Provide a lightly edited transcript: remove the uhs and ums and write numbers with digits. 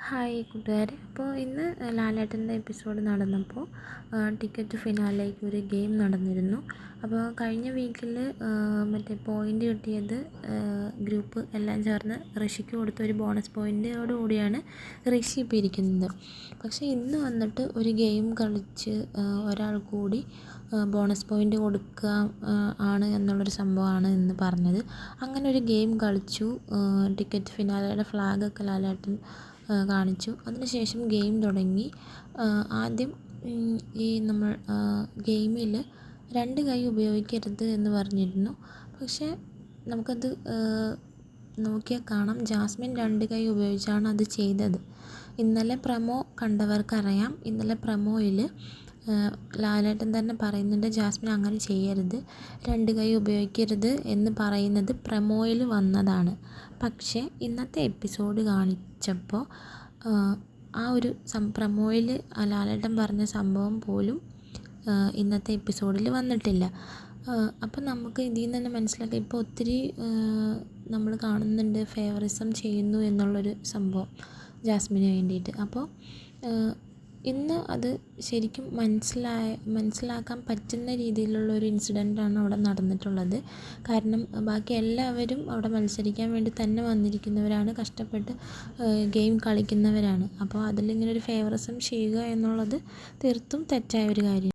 Hi കൂട്ടുകാരെ. അപ്പോൾ ഇന്ന് ലാലേട്ടൻ്റെ എപ്പിസോഡ് നടന്നപ്പോൾ ടിക്കറ്റ് ഫിനാലേക്ക് ഒരു ഗെയിം നടന്നിരുന്നു. അപ്പോൾ കഴിഞ്ഞ വീക്കിൽ മറ്റേ പോയിൻ്റ് കിട്ടിയത് ഗ്രൂപ്പ് എല്ലാം ചേർന്ന് ഋഷിക്ക് കൊടുത്ത ഒരു ബോണസ് പോയിൻ്റോടുകൂടിയാണ് ഋഷി ഇപ്പോൾ ഇരിക്കുന്നത്. പക്ഷേ ഇന്ന് വന്നിട്ട് ഒരു ഗെയിം കളിച്ച് ഒരാൾ കൂടി ബോണസ് പോയിൻ്റ് കൊടുക്കുക ആണ് എന്നുള്ളൊരു സംഭവമാണ് ഇന്ന് പറഞ്ഞത്. അങ്ങനെ ഒരു ഗെയിം കളിച്ചു. ടിക്കറ്റ് ഫിനാലയുടെ ഫ്ലാഗൊക്കെ ലാലേട്ടൻ കാണിച്ചു. അതിനുശേഷം ഗെയിം തുടങ്ങി. ആദ്യം ഈ നമ്മൾ ഗെയിമിൽ 2 കൈ ഉപയോഗിക്കരുത് എന്ന് പറഞ്ഞിരുന്നു. പക്ഷേ നമുക്കത് നോക്കിയാൽ കാണാം, ജാസ്മിൻ 2 കൈ ഉപയോഗിച്ചാണ് അത് ചെയ്തത്. ഇന്നലെ പ്രമോ കണ്ടവർക്കറിയാം. ഇന്നലെ പ്രമോയിൽ ലാലേട്ടൻ തന്നെ പറയുന്നുണ്ട്, ജാസ്മിൻ അങ്ങനെ ചെയ്യരുത്, 2 കൈ ഉപയോഗിക്കരുത് എന്ന് പറയുന്നത് പ്രമോയിൽ വന്നതാണ്. പക്ഷേ ഇന്നത്തെ എപ്പിസോഡ് കാണിച്ചപ്പോൾ ആ ഒരു പ്രമോയിൽ ലാലേട്ടൻ പറഞ്ഞ സംഭവം പോലും ഇന്നത്തെ എപ്പിസോഡിൽ വന്നിട്ടില്ല. അപ്പം നമുക്ക് ഇതിൽ നിന്ന് തന്നെ മനസ്സിലാക്കാം, ഇപ്പോൾ ഒത്തിരി നമ്മൾ കാണുന്നുണ്ട് ഫേവറിസം ചെയ്യുന്നു എന്നുള്ളൊരു സംഭവം ജാസ്മിന് വേണ്ടിയിട്ട്. അപ്പോൾ ഇന്ന് അത് ശരിക്കും മനസ്സിലാക്കാൻ പറ്റുന്ന രീതിയിലുള്ളൊരു ഇൻസിഡൻ്റാണ് അവിടെ നടന്നിട്ടുള്ളത്. കാരണം ബാക്കി എല്ലാവരും അവിടെ മത്സരിക്കാൻ വേണ്ടി തന്നെ വന്നിരിക്കുന്നവരാണ്, കഷ്ടപ്പെട്ട് ഗെയിം കളിക്കുന്നവരാണ്. അപ്പോൾ അതിലിങ്ങനെ ഒരു ഫേവറിസം ചെയ്യുക എന്നുള്ളത് തീർത്തും തെറ്റായ ഒരു കാര്യം.